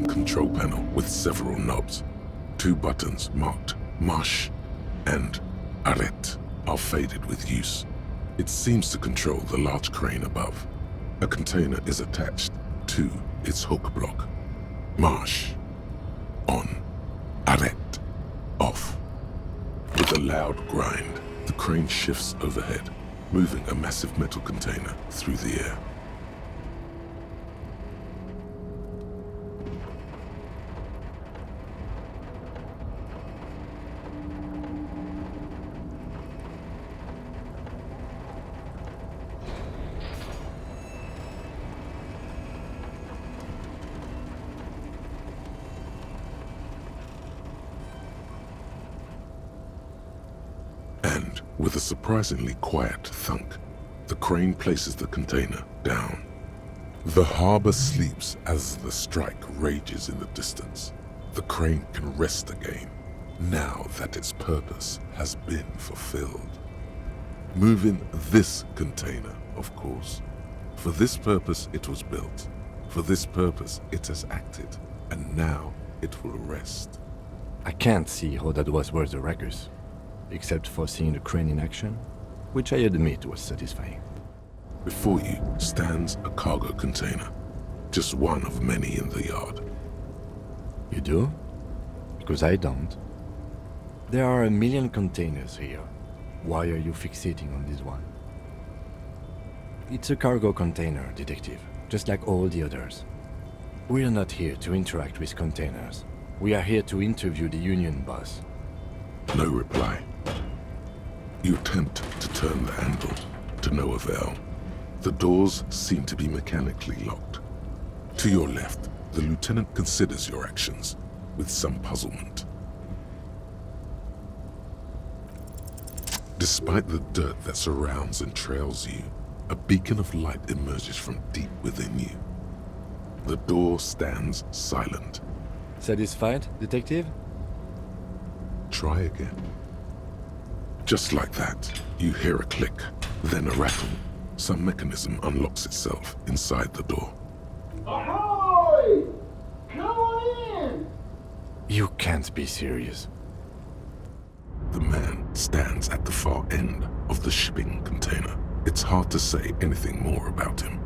main control panel with several knobs. 2 buttons marked Marsh and Arrête are faded with use. It seems to control the large crane above. A container is attached to its hook block. Marsh. On. Arrête. Off. With a loud grind, the crane shifts overhead, moving a massive metal container through the air. And, with a surprisingly quiet thunk, the crane places the container down. The harbor sleeps as the strike rages in the distance. The crane can rest again, now that its purpose has been fulfilled. Moving this container, of course. For this purpose it was built. For this purpose it has acted, and now it will rest. I can't see how that was worth the ruckus, except for seeing the crane in action, which I admit was satisfying. Before you stands a cargo container, just one of many in the yard. You do? Because I don't. There are 1 million containers here. Why are you fixating on this one? It's a cargo container, detective, just like all the others. We are not here to interact with containers. We are here to interview the union boss. No reply. You attempt to turn the handle, to no avail. The doors seem to be mechanically locked. To your left, the lieutenant considers your actions with some puzzlement. Despite the dirt that surrounds and trails you, a beacon of light emerges from deep within you. The door stands silent. Satisfied, detective? Try again. Just like that, you hear a click, then a rattle. Some mechanism unlocks itself inside the door. Ahoy! Come on in! You can't be serious. The man stands at the far end of the shipping container. It's hard to say anything more about him.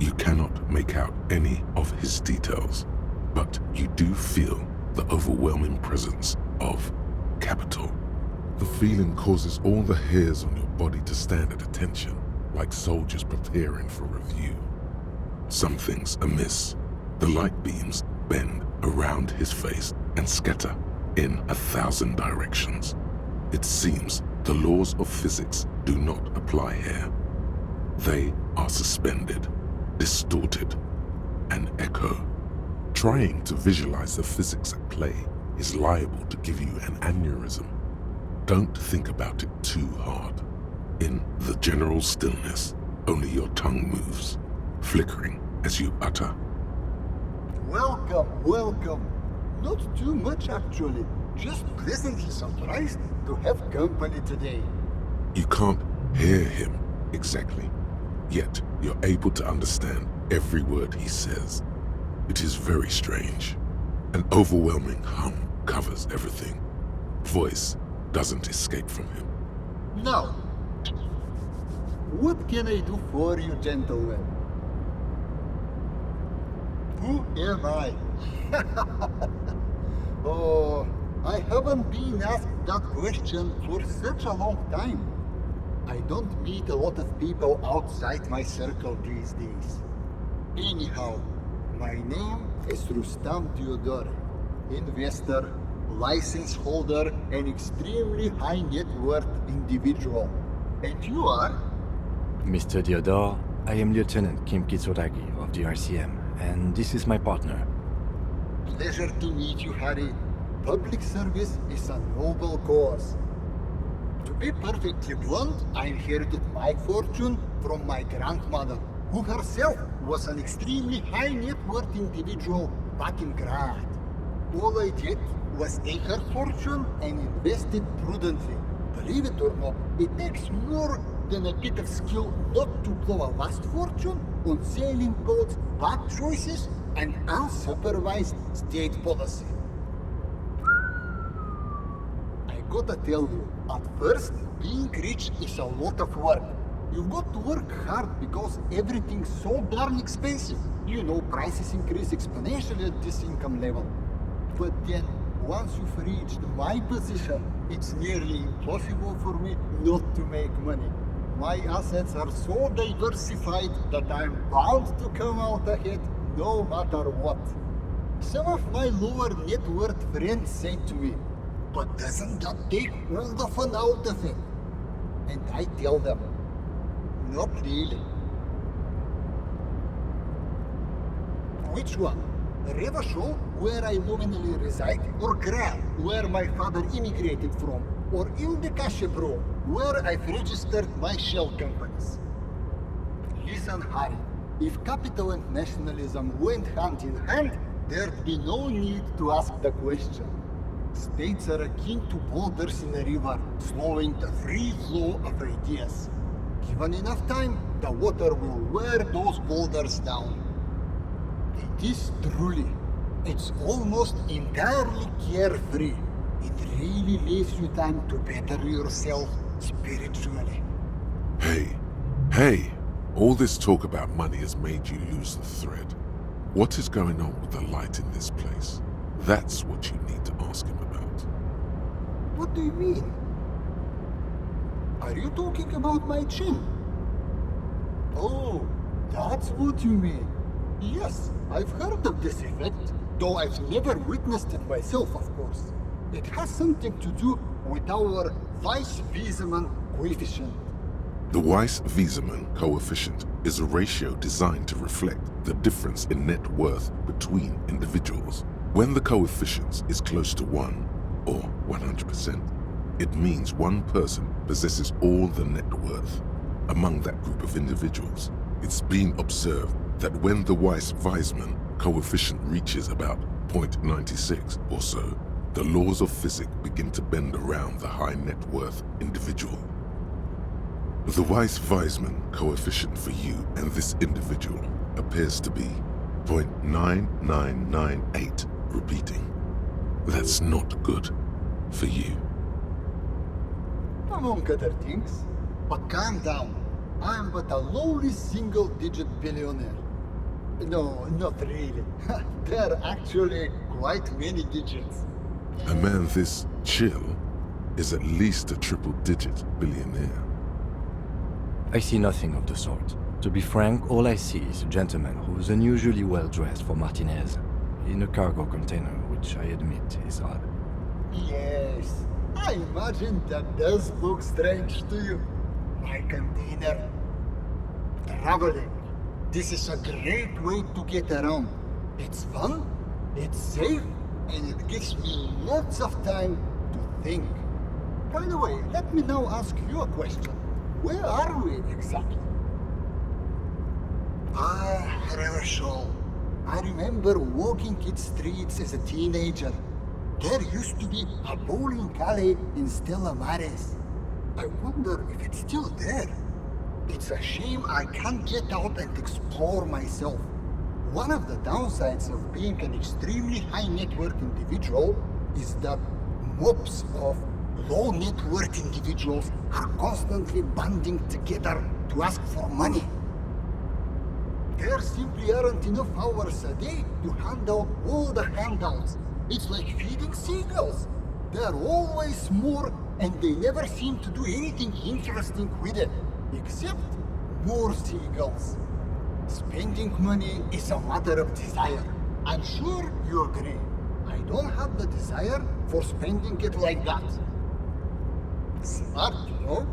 You cannot make out any of his details, but you do feel the overwhelming presence of capital. The feeling causes all the hairs on your body to stand at attention, like soldiers preparing for review. Something's amiss. The light beams bend around his face and scatter in 1,000 directions. It seems the laws of physics do not apply here. They are suspended, distorted, and echo. Trying to visualize the physics at play is liable to give you an aneurysm. Don't think about it too hard. In the general stillness, only your tongue moves, flickering as you utter. Welcome, welcome. Not too much actually. Just pleasantly surprised to have company today. You can't hear him exactly, yet you're able to understand every word he says. It is very strange. An overwhelming hum covers everything. Voice doesn't escape from him. Now, what can I do for you, gentlemen? Who am I? Oh, I haven't been asked that question for such a long time. I don't meet a lot of people outside my circle these days. Anyhow, my name is Rustam Theodore, investor, license holder, and extremely high net worth individual. And you are? Mr. Theodore, I am Lieutenant Kim Kitsuragi of the RCM, and this is my partner. Pleasure to meet you, Harry. Public service is a noble cause. To be perfectly blunt, I inherited my fortune from my grandmother, who herself was an extremely high net worth individual back in Grad. All I did was take her fortune and invest it prudently. Believe it or not, it takes more than a bit of skill not to blow a vast fortune on sailing boats, bad choices, and unsupervised state policy. I gotta tell you, at first, being rich is a lot of work. You've got to work hard because everything's so darn expensive. You know, prices increase exponentially at this income level. But then, once you've reached my position, it's nearly impossible for me not to make money. My assets are so diversified that I'm bound to come out ahead no matter what. Some of my lower net worth friends say to me, but doesn't that take all the fun out of it? And I tell them, not really. Which one? Revachol, where I nominally reside, or Graal, where my father immigrated from, or Ildekashebro, where I've registered my shell companies? Listen, Harry, if capital and nationalism went hand in hand, there'd be no need to ask the question. States are akin to boulders in a river, slowing the free flow of ideas. Given enough time, the water will wear those boulders down. It is truly, it's almost entirely carefree. It really leaves you time to better yourself spiritually. Hey, all this talk about money has made you lose the thread. What is going on with the light in this place? That's what you need to ask him about. What do you mean? Are you talking about my chin? Oh, that's what you mean. Yes, I've heard of this effect, though I've never witnessed it myself, of course. It has something to do with our Weiss-Wiesemann coefficient. The Weiss-Wiesemann coefficient is a ratio designed to reflect the difference in net worth between individuals. When the coefficient is close to 1, or 100%, it means one person possesses all the net worth. Among that group of individuals, it's been observed that when the Weiss-Wiesemann coefficient reaches about 0.96 or so, the laws of physics begin to bend around the high net worth individual. The Weiss-Wiesemann coefficient for you and this individual appears to be 0.9998, repeating. That's not good for you. Among other things. But calm down. I'm but a lowly single-digit billionaire. No, not really. There are actually quite many digits. A man this chill is at least a triple-digit billionaire. I see nothing of the sort. To be frank, all I see is a gentleman who's unusually well dressed for Martinez, in a cargo container, which I admit is odd. Yes, I imagine that does look strange to you. My container. Traveling. This is a great way to get around. It's fun, it's safe, and it gives me lots of time to think. By the way, let me now ask you a question. Where are we exactly? Revachol. I remember walking its streets as a teenager. There used to be a bowling alley in Stella Maris. I wonder if it's still there. It's a shame I can't get out and explore myself. One of the downsides of being an extremely high net worth individual is that mobs of low net worth individuals are constantly banding together to ask for money. There simply aren't enough hours a day to hand out all the handouts. It's like feeding seagulls. There are always more, and they never seem to do anything interesting with it, except more seagulls. Spending money is a matter of desire. I'm sure you agree. I don't have the desire for spending it like that. Smart, you know?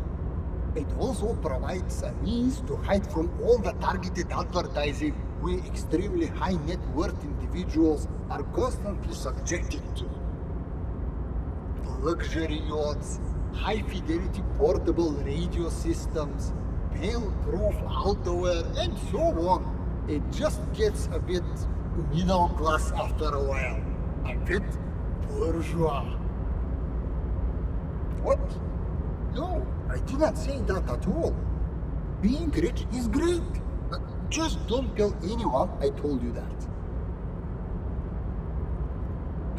It also provides a means to hide from all the targeted advertising we extremely high net worth individuals are constantly subjected to. Luxury yachts, high fidelity portable radio systems, fail-proof outerwear, and so on. It just gets a bit middle class after a while. A bit bourgeois. What? No, I didn't say that at all. Being rich is great. Just don't tell anyone I told you that.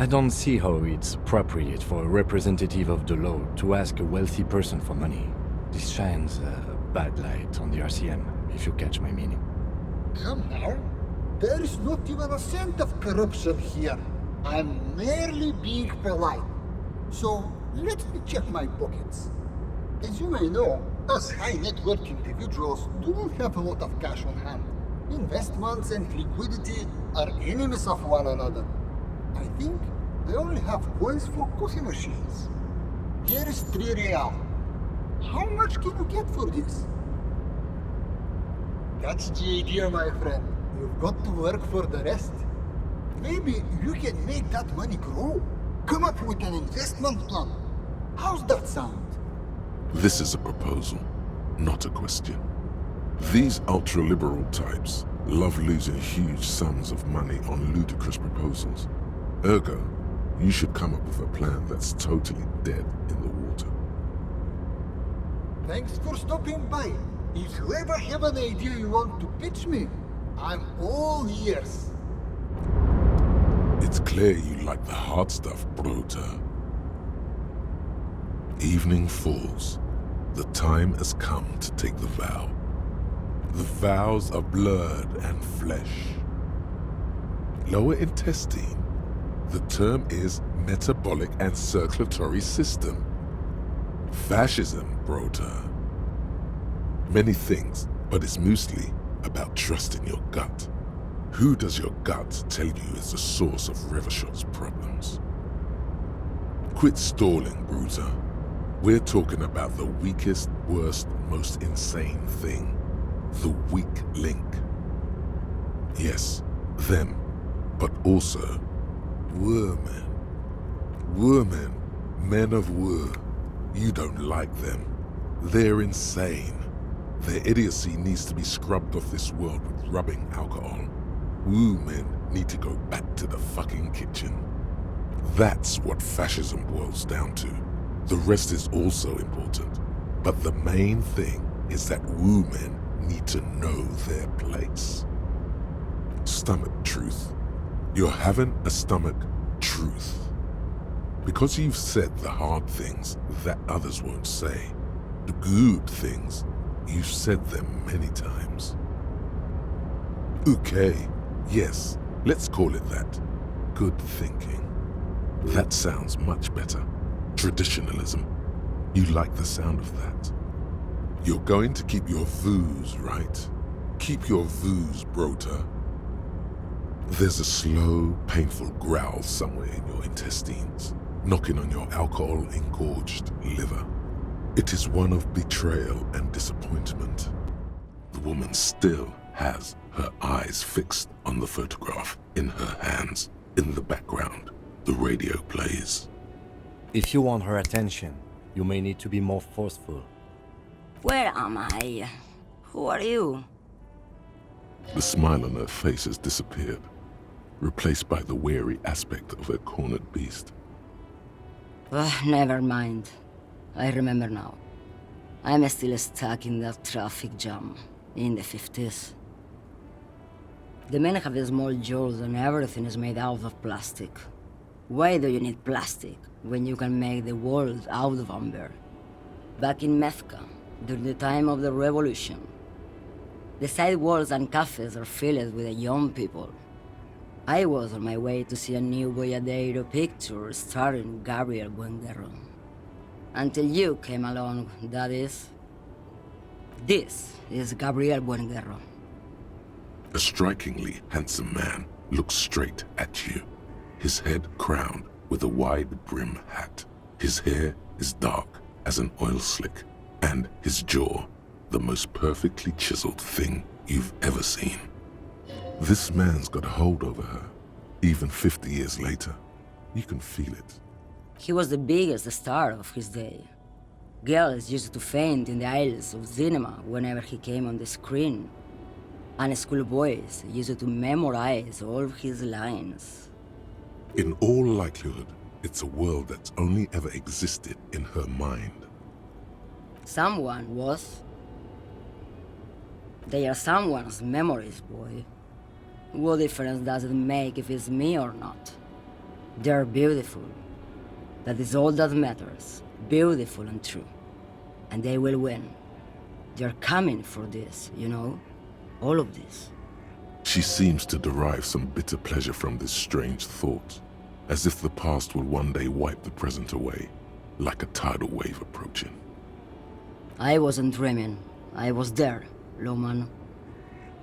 I don't see how it's appropriate for a representative of the law to ask a wealthy person for money. This shines a bad light on the RCM, if you catch my meaning. Come now. There is not even a cent of corruption here. I'm merely being polite. So, let me check my pockets. As you may know, us high net worth individuals don't have a lot of cash on hand. Investments and liquidity are enemies of one another. I think I only have coins for coffee machines. Here is 3 real. How much can you get for this? That's the idea, my friend. You've got to work for the rest. Maybe you can make that money grow. Come up with an investment plan. How's that sound? This is a proposal, not a question. These ultra-liberal types love losing huge sums of money on ludicrous proposals. Ergo, you should come up with a plan that's totally dead in the water. Thanks for stopping by. If you ever have an idea you want to pitch me, I'm all ears. It's clear you like the hard stuff, Brota. Evening falls. The time has come to take the vow. The vows are blood and flesh. Lower intestine. The term is metabolic and circulatory system. Fascism, Brota. Many things, but it's mostly about trusting your gut. Who does your gut tell you is the source of Revachot's problems? Quit stalling, Bruiser. We're talking about the weakest, worst, most insane thing. The weak link. Yes, them, but also women. Women, men of war. You don't like them. They're insane. Their idiocy needs to be scrubbed off this world with rubbing alcohol. Woo men need to go back to the fucking kitchen. That's what fascism boils down to. The rest is also important. But the main thing is that woo men need to know their place. Stomach truth. You're having a stomach truth. Because you've said the hard things that others won't say. The good things, you've said them many times. Okay, yes, let's call it that. Good thinking. That sounds much better. Traditionalism. You like the sound of that. You're going to keep your vooz, right? Keep your vooz, Brota. There's a slow, painful growl somewhere in your intestines, knocking on your alcohol-engorged liver. It is one of betrayal and disappointment. The woman still has her eyes fixed on the photograph in her hands. In the background, the radio plays. If you want her attention, you may need to be more forceful. Where am I? Who are you? The smile on her face has disappeared, replaced by the wary aspect of a cornered beast. Never mind. I remember now. I'm still stuck in that traffic jam in the 50s. The men have small jaws and everything is made out of plastic. Why do you need plastic when you can make the world out of amber? Back in Methka, during the time of the revolution, the sidewalks and cafes are filled with the young people. I was on my way to see a new Boyadero picture starring Gabriel Buenguerro. Until you came along, that is. This is Gabriel Buenguerro. A strikingly handsome man looks straight at you, his head crowned with a wide brim hat. His hair is dark as an oil slick, and his jaw the most perfectly chiseled thing you've ever seen. This man's got a hold over her, even 50 years later. You can feel it. He was the biggest star of his day. Girls used to faint in the aisles of cinema whenever he came on the screen. And schoolboys used to memorize all of his lines. In all likelihood, it's a world that's only ever existed in her mind. Someone was. They are someone's memories, boy. What difference does it make if it's me or not? They're beautiful. That is all that matters. Beautiful and true. And they will win. They're coming for this, you know? All of this. She seems to derive some bitter pleasure from this strange thought, as if the past will one day wipe the present away, like a tidal wave approaching. I wasn't dreaming. I was there, Loman.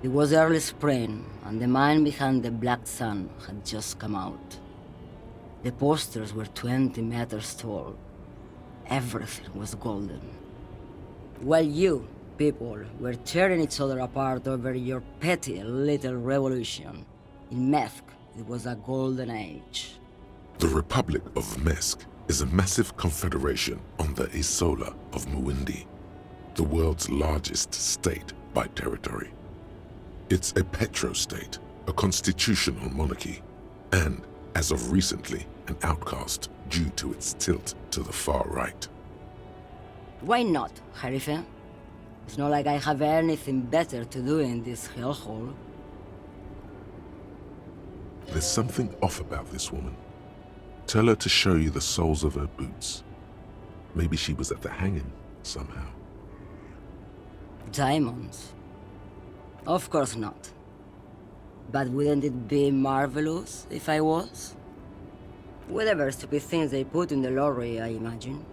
It was early spring, and the mine behind the Black Sun had just come out. The posters were 20 meters tall. Everything was golden. While you, people, were tearing each other apart over your petty little revolution, in Methk it was a golden age. The Republic of Mesk is a massive confederation on the Isola of Muindi, the world's largest state by territory. It's a petrostate, a constitutional monarchy, and, as of recently, an outcast due to its tilt to the far right. Why not, Harife? It's not like I have anything better to do in this hellhole. There's something off about this woman. Tell her to show you the soles of her boots. Maybe she was at the hanging somehow. Diamonds? Of course not. But wouldn't it be marvelous if I was? Whatever stupid things they put in the lorry, I imagine.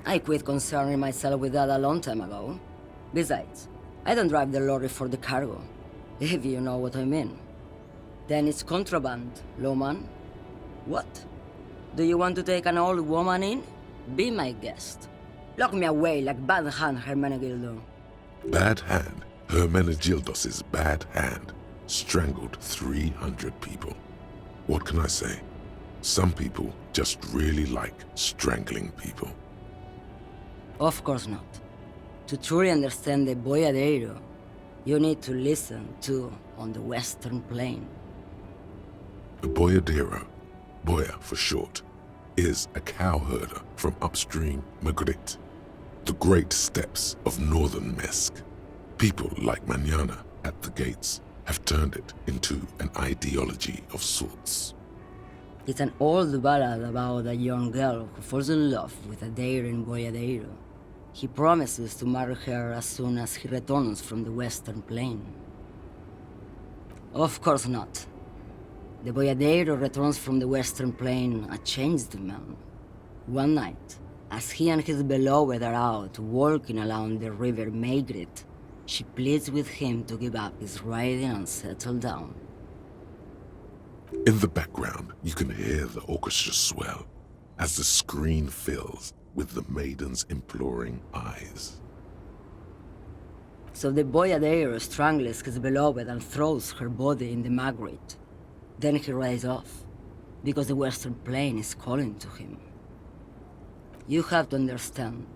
I quit concerning myself with that a long time ago. Besides, I don't drive the lorry for the cargo, if you know what I mean. Then it's contraband, Loman. What? Do you want to take an old woman in? Be my guest. Lock me away like Bad Hand Hermenegildo. Bad Hand, Hermenegildos's bad hand, strangled 300 people. What can I say? Some people just really like strangling people. Of course not. To truly understand the boyadero, you need to listen to On the Western Plain. The boyadero, Boya for short, is a cowherder from upstream Magritte, the great steppes of northern Mesk. People like Manana at the gates have turned it into an ideology of sorts. It's an old ballad about a young girl who falls in love with a daring boyadero. He promises to marry her as soon as he returns from the Western Plain. Of course not. The boyadero returns from the Western Plain a changed man. One night, as he and his beloved are out walking along the river Magritte, she pleads with him to give up his riding and settle down. In the background, you can hear the orchestra swell as the screen fills with the maiden's imploring eyes. So the boyadero strangles his beloved and throws her body in the Magritte. Then he rides off, because the Western Plain is calling to him. You have to understand,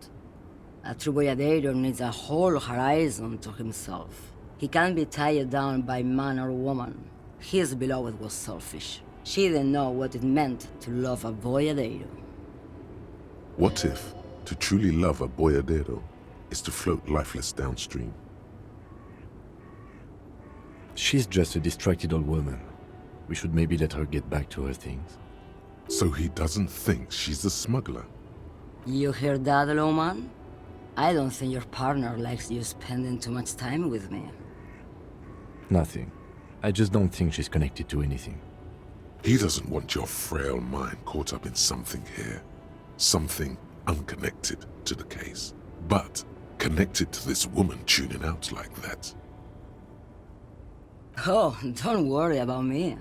a true boyadero needs a whole horizon to himself. He can't be tied down by man or woman. His beloved was selfish. She didn't know what it meant to love a boyadero. What if to truly love a boyadero is to float lifeless downstream? She's just a distracted old woman. We should maybe let her get back to her things. So he doesn't think she's a smuggler. You hear that, Loman? I don't think your partner likes you spending too much time with me. Nothing. I just don't think she's connected to anything. He doesn't want your frail mind caught up in something here. Something unconnected to the case, but connected to this woman tuning out like that. Oh, don't worry about me.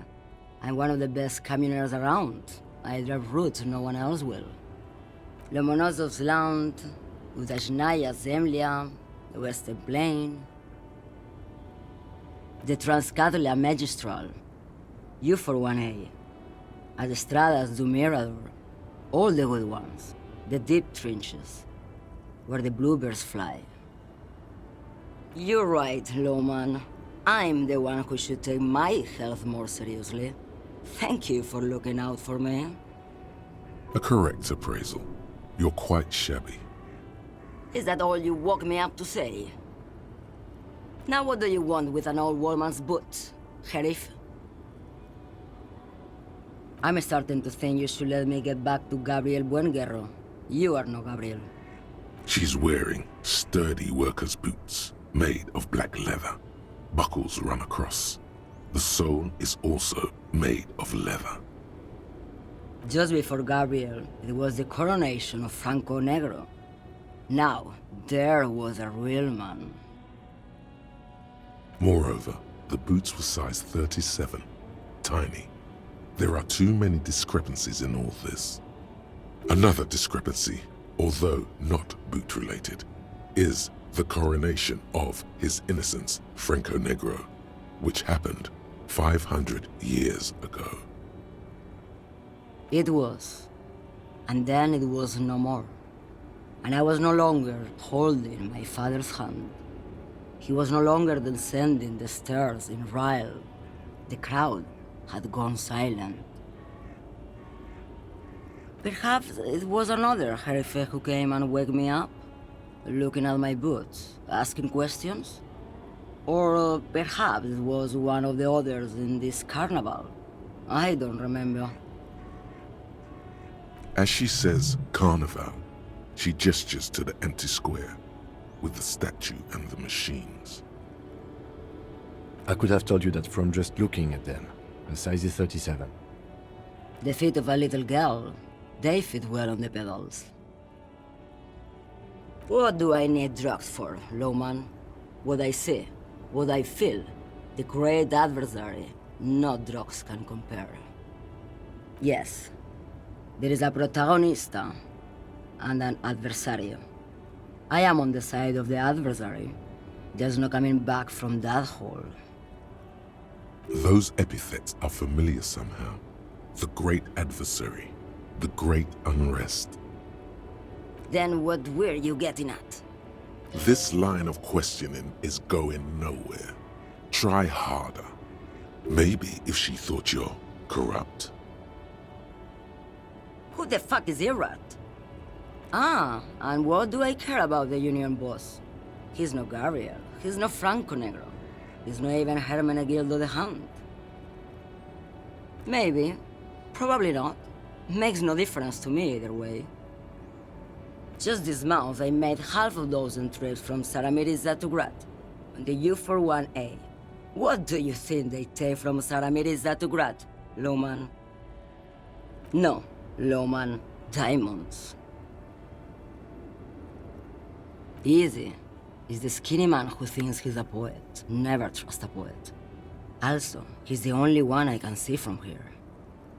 I'm one of the best communers around. I drive routes no one else will. Lomonosov's Land, Udashnaya Zemlya, the Western Plain, the Transcatolia Magistral, you for 1A, Adestradas du Mirador, all the good ones, the deep trenches, where the bluebirds fly. You're right, Loman. I'm the one who should take my health more seriously. Thank you for looking out for me. A correct appraisal. You're quite shabby. Is that all you woke me up to say? Now what do you want with an old woman's boot, Sheriff? I'm starting to think you should let me get back to Gabriel Buenguerro. You are no Gabriel. She's wearing sturdy worker's boots made of black leather. Buckles run across. The sole is also made of leather. Just before Gabriel, it was the coronation of Franco Negro. Now, there was a real man. Moreover, the boots were size 37, tiny. There are too many discrepancies in all this. Another discrepancy, although not boot-related, is the coronation of His Innocence Franco Negro, which happened 500 years ago. It was. And then it was no more. And I was no longer holding my father's hand. He was no longer descending the stairs in Ryle. The crowd had gone silent. Perhaps it was another Jerife who came and woke me up, looking at my boots, asking questions. Or perhaps it was one of the others in this carnival. I don't remember. As she says carnival, she gestures to the empty square with the statue and the machines. I could have told you that from just looking at them. A size is 37. The feet of a little girl, they fit well on the pedals. What do I need drugs for, Lowman? What I see, what I feel, the great adversary, no drugs can compare. Yes, there is a protagonista and an adversario. I am on the side of the adversary. There's no coming back from that hole. Those epithets are familiar somehow. The great adversary, the great unrest. Then what were you getting at? This line of questioning is going nowhere. Try harder. Maybe if she thought you're corrupt. Who the fuck is Irat? Ah, and what do I care about the union boss? He's no Gabriel, he's no Franco Negro, he's not even Hermenegildo the Hunt. Maybe, probably not. Makes no difference to me either way. Just this month I made half a dozen trips from Saramiriza to Grat, on the U41A. What do you think they take from Saramiriza to Grat, Lowman? No, Lowman, diamonds. Easy is the skinny man who thinks he's a poet. Never trust a poet. Also, he's the only one I can see from here.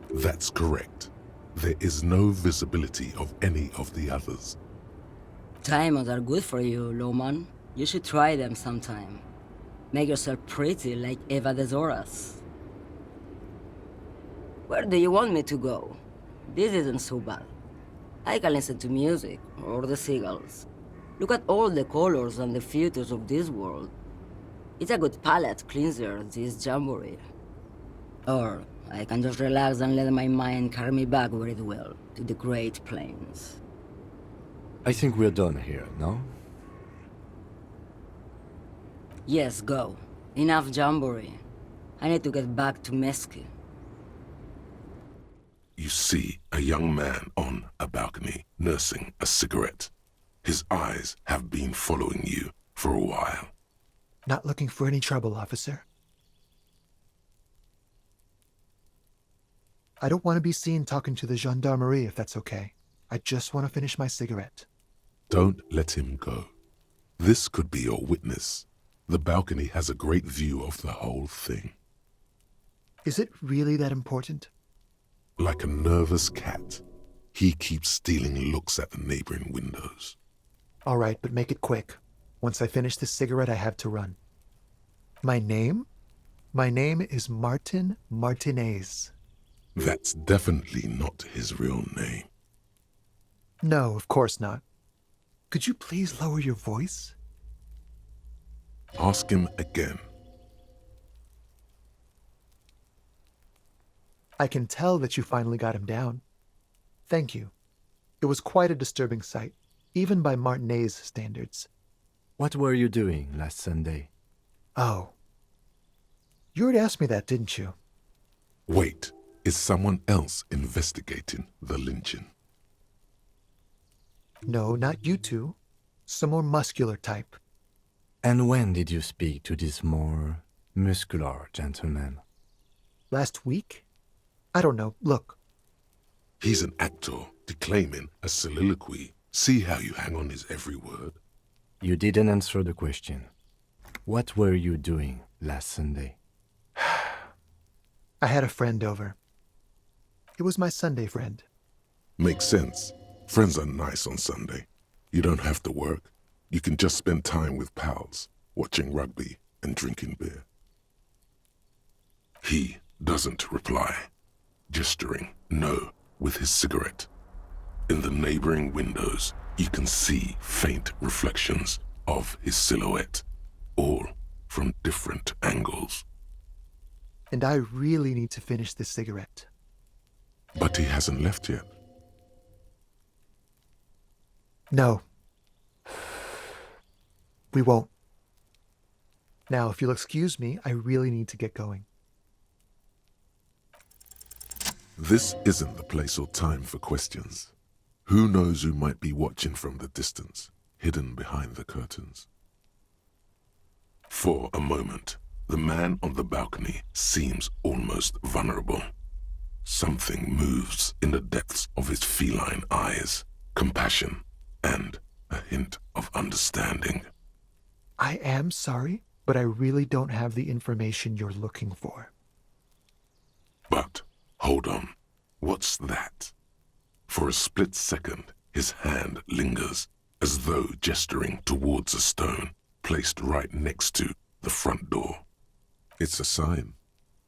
That's correct. There is no visibility of any of the others. Diamonds are good for you, Lowman. You should try them sometime. Make yourself pretty like Eva de Zoras. Where do you want me to go? This isn't so bad. I can listen to music, or the seagulls. Look at all the colors and the futures of this world. It's a good palate cleanser, this jamboree. Or I can just relax and let my mind carry me back where it will, to the Great Plains. I think we're done here, no? Yes, go. Enough jamboree. I need to get back to Mesky. You see a young man on a balcony nursing a cigarette. His eyes have been following you for a while. Not looking for any trouble, officer. I don't want to be seen talking to the gendarmerie, if that's okay. I just want to finish my cigarette. Don't let him go. This could be your witness. The balcony has a great view of the whole thing. Is it really that important? Like a nervous cat, he keeps stealing looks at the neighboring windows. All right, but make it quick. Once I finish this cigarette, I have to run. My name? My name is Martin Martinez. That's definitely not his real name. No, of course not. Could you please lower your voice? Ask him again. I can tell that you finally got him down. Thank you. It was quite a disturbing sight, even by Martinez standards. What were you doing last Sunday? Oh. You already asked me that, didn't you? Wait, Is someone else investigating the lynching? No, not you two. Some more muscular type. And when did you speak to this more muscular gentleman? Last week? I don't know. Look, He's an actor declaiming a soliloquy. See how you hang on his every word? You didn't answer the question. What were you doing last Sunday? I had a friend over. It was my Sunday friend. Makes sense. Friends are nice on Sunday. You don't have to work. You can just spend time with pals, watching rugby and drinking beer. He doesn't reply, gesturing no with his cigarette. In the neighboring windows, you can see faint reflections of his silhouette, all from different angles. And I really need to finish this cigarette. But he hasn't left yet. No. We won't. Now, if you'll excuse me, I really need to get going. This isn't the place or time for questions. Who knows who might be watching from the distance, hidden behind the curtains? For a moment, the man on the balcony seems almost vulnerable. Something moves in the depths of his feline eyes, compassion and a hint of understanding. I am sorry, but I really don't have the information you're looking for. But hold on, what's that? For a split second, his hand lingers, as though gesturing towards a stone placed right next to the front door. It's a sign.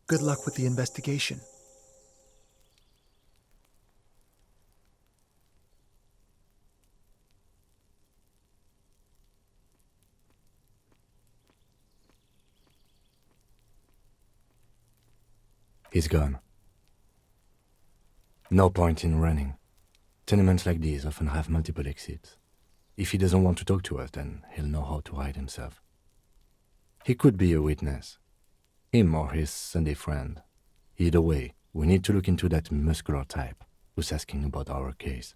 Good luck with the investigation. He's gone. No point in running. Tenements like these often have multiple exits. If he doesn't want to talk to us, then he'll know how to hide himself. He could be a witness. Him or his Sunday friend. Either way, we need to look into that muscular type who's asking about our case.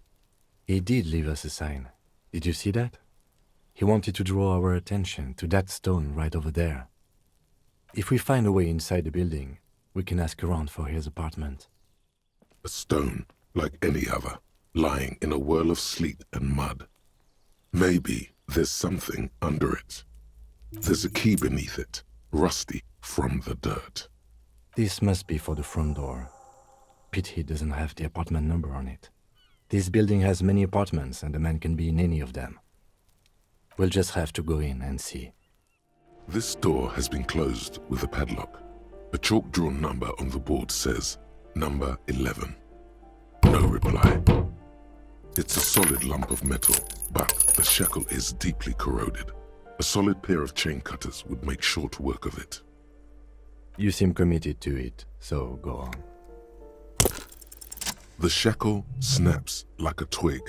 He did leave us a sign. Did you see that? He wanted to draw our attention to that stone right over there. If we find a way inside the building, we can ask around for his apartment. A stone like any other, lying in a whirl of sleet and mud. Maybe there's something under it. There's a key beneath it, rusty from the dirt. This must be for the front door. Pity doesn't have the apartment number on it. This building has many apartments and the man can be in any of them. We'll just have to go in and see. This door has been closed with a padlock. A chalk-drawn number on the board says, number 11. No reply. It's a solid lump of metal, but the shackle is deeply corroded. A solid pair of chain cutters would make short work of it. You seem committed to it, so go on. The shackle snaps like a twig,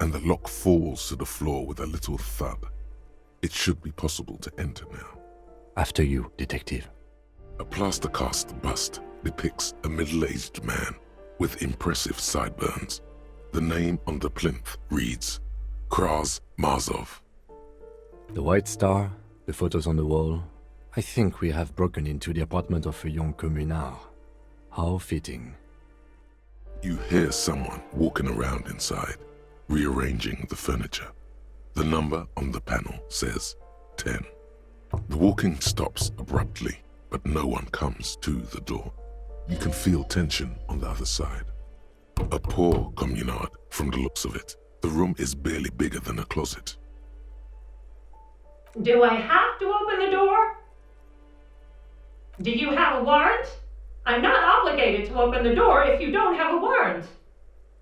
and the lock falls to the floor with a little thud. It should be possible to enter now. After you, detective. A plaster cast bust depicts a middle-aged man with impressive sideburns. The name on the plinth reads Kraz Marzov. The white star, the photos on the wall. I think we have broken into the apartment of a young communard. How fitting. You hear someone walking around inside, rearranging the furniture. The number on the panel says 10. The walking stops abruptly, but no one comes to the door. You can feel tension on the other side. A poor communard from the looks of it. The room is barely bigger than a closet. Do I have to open the door? Do you have a warrant? I'm not obligated to open the door if you don't have a warrant.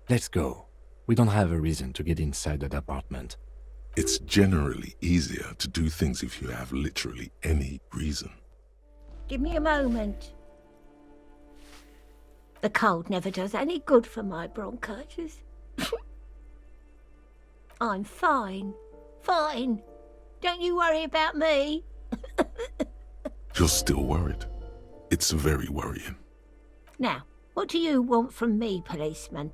Let's go. We don't have a reason to get inside that apartment. It's generally easier to do things if you have literally any reason. Give me a moment. The cold never does any good for my bronchitis. I'm fine. Fine. Don't you worry about me. You're still worried. It's very worrying. Now, What do you want from me, policeman?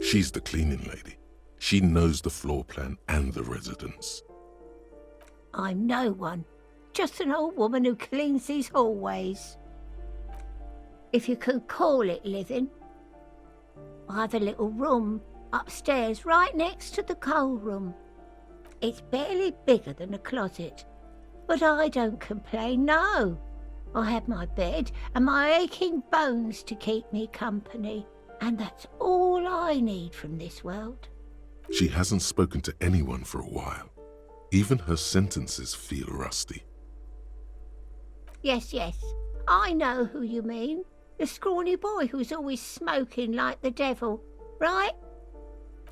She's the cleaning lady. She knows the floor plan and the residence. I'm no one. Just an old woman who cleans these hallways. If you can call it living. I have a little room upstairs right next to the coal room. It's barely bigger than a closet. But I don't complain, no. I have my bed and my aching bones to keep me company. And that's all I need from this world. She hasn't spoken to anyone for a while. Even her sentences feel rusty. Yes, I know who you mean. The scrawny boy who's always smoking like the devil, right?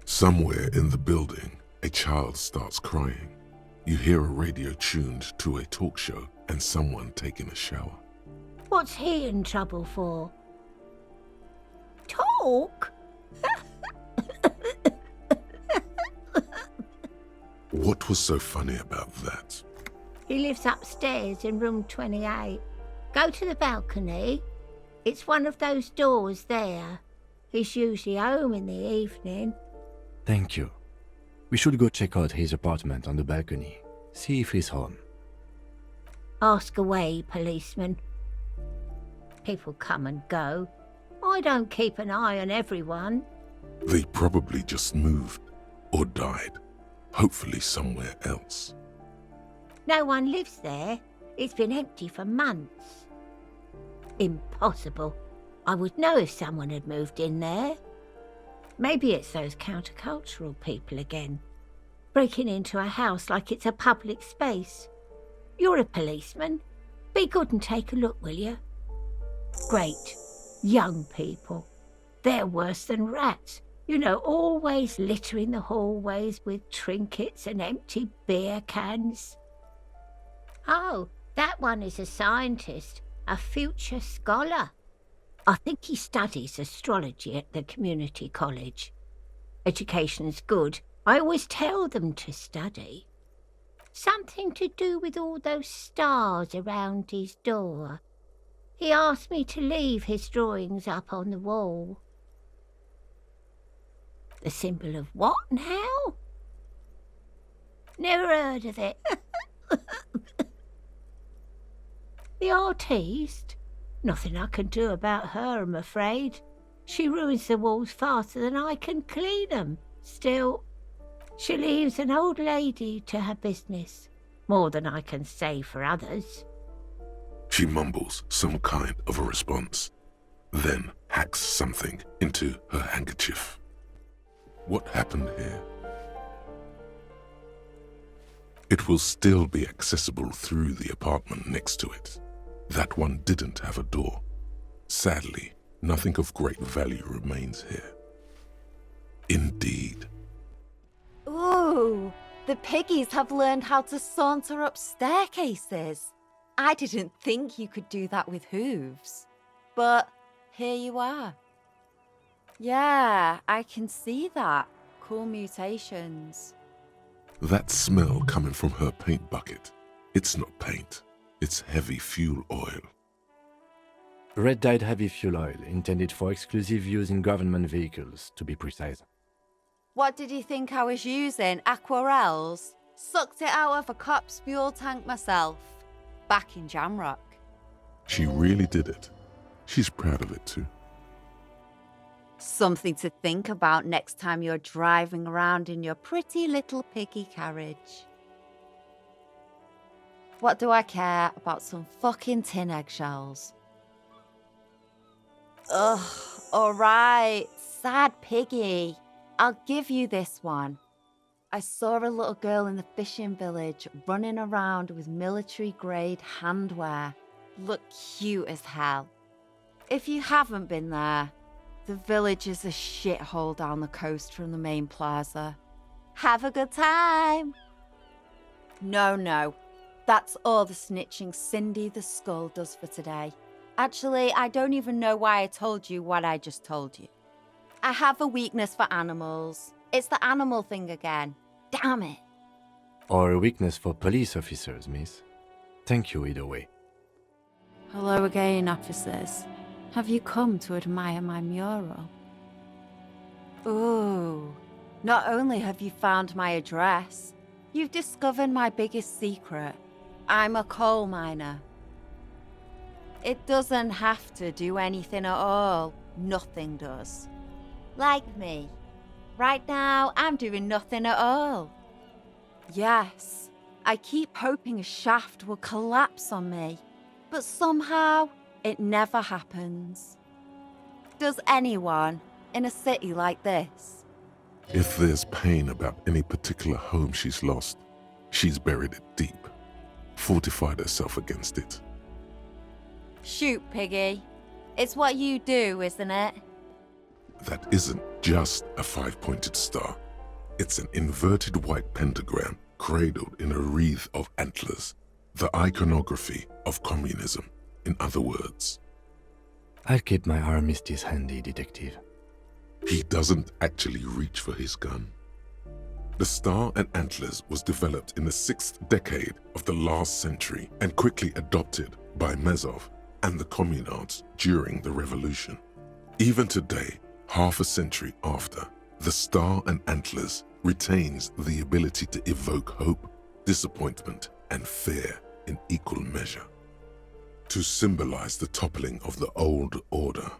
Somewhere in the building, a child starts crying. You hear a radio tuned to a talk show and someone taking a shower. What's he in trouble for? Talk? What was so funny about that? He lives upstairs in room 28. Go to the balcony. It's one of those doors there. He's usually home in the evening. Thank you. We should go check out his apartment on the balcony. See if he's home. Ask away, policeman. People come and go. I don't keep an eye on everyone. They probably just moved or died. Hopefully somewhere else. No one lives there. It's been empty for months. Impossible. I would know if someone had moved in there. Maybe it's those countercultural people again, breaking into a house like it's a public space. You're a policeman. Be good and take a look, will you? Great. Young people. They're worse than rats. You know, always littering the hallways with trinkets and empty beer cans. Oh, that one is a scientist, a future scholar. I think he studies astrology at the community college. Education's good. I always tell them to study. Something to do with all those stars around his door. He asked me to leave his drawings up on the wall. The symbol of what now? Never heard of it. The artiste? Nothing I can do about her, I'm afraid. She ruins the walls faster than I can clean them. Still, she leaves an old lady to her business. More than I can say for others. She mumbles some kind of a response, then hacks something into her handkerchief. What happened here? It will still be accessible through the apartment next to it. That one didn't have a door. Sadly, nothing of great value remains here. Indeed. Ooh, the piggies have learned how to saunter up staircases. I didn't think you could do that with hooves. But here you are. Yeah, I can see that. Cool mutations. That smell coming from her paint bucket. It's not paint. It's heavy fuel oil. Red-dyed heavy fuel oil, intended for exclusive use in government vehicles, to be precise. What did you think I was using? Aquarels? Sucked it out of a cop's fuel tank myself. Back in Jamrock. She really did it. She's proud of it too. Something to think about next time you're driving around in your pretty little piggy carriage. What do I care about some fucking tin eggshells? Ugh, alright, sad piggy. I'll give you this one. I saw a little girl in the fishing village running around with military-grade handwear. Looked cute as hell. If you haven't been there, the village is a shithole down the coast from the main plaza. Have a good time! No. That's all the snitching Cindy the Skull does for today. Actually, I don't even know why I told you what I just told you. I have a weakness for animals. It's the animal thing again. Damn it. Or a weakness for police officers, miss. Thank you either way. Hello again, officers. Have you come to admire my mural? Ooh, not only have you found my address, you've discovered my biggest secret. I'm a coal miner. It doesn't have to do anything at all. Nothing does. Like me. Right now, I'm doing nothing at all. Yes, I keep hoping a shaft will collapse on me, but somehow it never happens. Does anyone in a city like this? If there's pain about any particular home she's lost, she's buried it deep, fortified herself against it. Shoot, Piggy. It's what you do, isn't it? That isn't just a five-pointed star. It's an inverted white pentagram cradled in a wreath of antlers, the iconography of communism, in other words. I'll keep my armistice handy, detective. He doesn't actually reach for his gun. The star and antlers was developed in the 6th decade of the last century and quickly adopted by Mazov and the communards during the revolution. Even today, half a century after, the star and antlers retains the ability to evoke hope, disappointment, and fear in equal measure, to symbolize the toppling of the old order.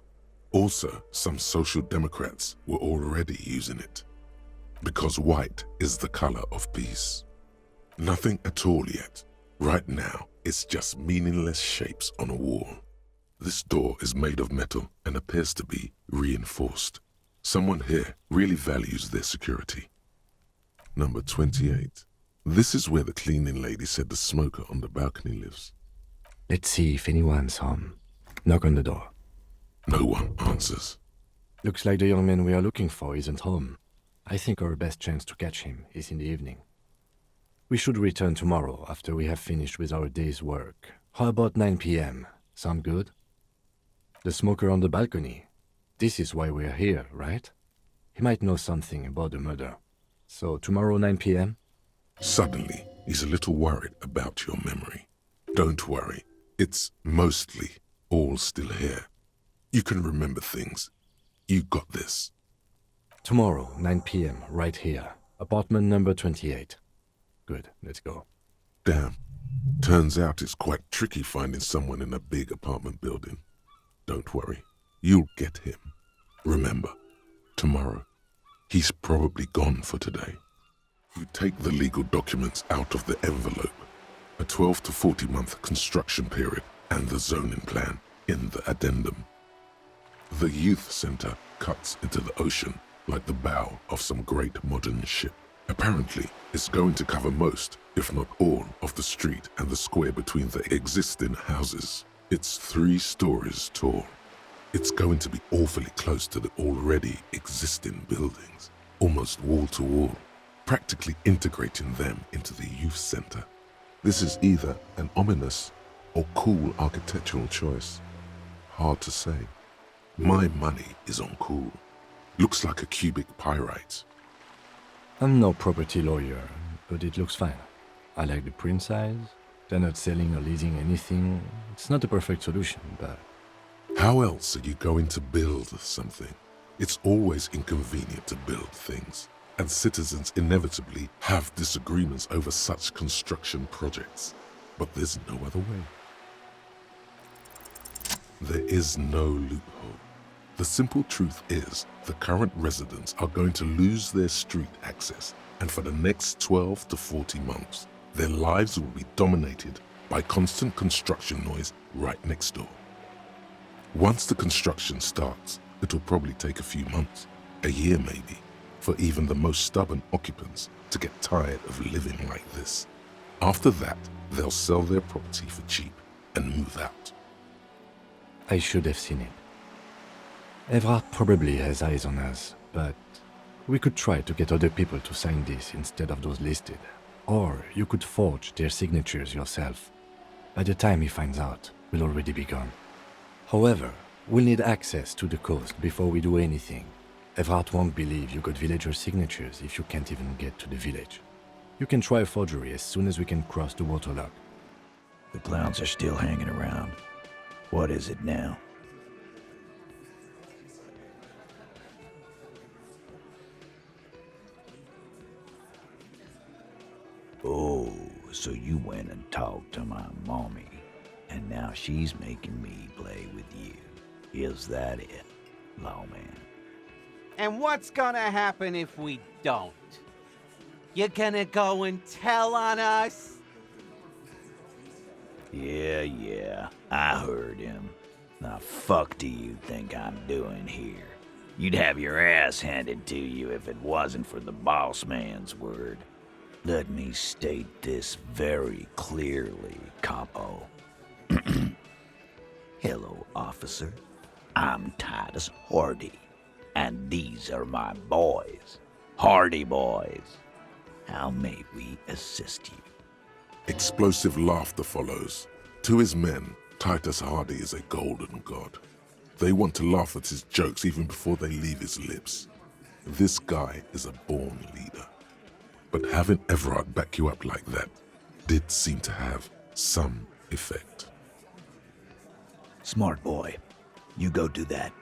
Also, some social democrats were already using it, because white is the color of peace. Nothing at all yet. Right now, it's just meaningless shapes on a wall. This door is made of metal and appears to be reinforced. Someone here really values their security. Number 28. This is where the cleaning lady said the smoker on the balcony lives. Let's see if anyone's home. Knock on the door. No one answers. Looks like the young man we are looking for isn't home. I think our best chance to catch him is in the evening. We should return tomorrow after we have finished with our day's work. How about 9 p.m.? Sound good? The smoker on the balcony. This is why we're here, right? He might know something about the murder. So tomorrow 9 p.m.? Suddenly, he's a little worried about your memory. Don't worry. It's mostly all still here. You can remember things. You got this. Tomorrow, 9 p.m., right here. Apartment number 28. Good, let's go. Damn. Turns out it's quite tricky finding someone in a big apartment building. Don't worry. You'll get him. Remember, tomorrow. He's probably gone for today. You take the legal documents out of the envelope. A 12 to 40 month construction period and the zoning plan in the addendum. The youth center cuts into the ocean like the bow of some great modern ship. Apparently, it's going to cover most, if not all, of the street and the square between the existing houses. It's 3 stories tall. It's going to be awfully close to the already existing buildings, almost wall to wall, practically integrating them into the youth center. This is either an ominous or cool architectural choice. Hard to say. My money is on cool. Looks like a cubic pyrite. I'm no property lawyer, but it looks fine. I like the print size. They're not selling or leasing anything. It's not a perfect solution, but... How else are you going to build something? It's always inconvenient to build things, and citizens inevitably have disagreements over such construction projects. But there's no other way. There is no loophole. The simple truth is, the current residents are going to lose their street access, and for the next 12 to 40 months, their lives will be dominated by constant construction noise right next door. Once the construction starts, it'll probably take a few months, a year maybe, for even the most stubborn occupants to get tired of living like this. After that, they'll sell their property for cheap and move out. I should have seen it. Evrard probably has eyes on us, but we could try to get other people to sign this instead of those listed. Or you could forge their signatures yourself. By the time he finds out, we'll already be gone. However, we'll need access to the coast before we do anything. Evrard won't believe you got villager signatures if you can't even get to the village. You can try a forgery as soon as we can cross the waterlock. The clowns are still hanging around. What is it now? so you went and talked to my mommy, and now she's making me play with you. Is that it, lawman? And what's gonna happen if we don't? You gonna go and tell on us? Yeah, I heard him. Now fuck do you think I'm doing here? You'd have your ass handed to you if it wasn't for the boss man's word. Let me state this very clearly, capo. Hello, officer. I'm Titus Hardy, and these are my boys. Hardy boys. How may we assist you? Explosive laughter follows. To his men, Titus Hardy is a golden god. They want to laugh at his jokes even before they leave his lips. This guy is a born leader. But having Everard back you up like that did seem to have some effect. Smart boy. You go do that.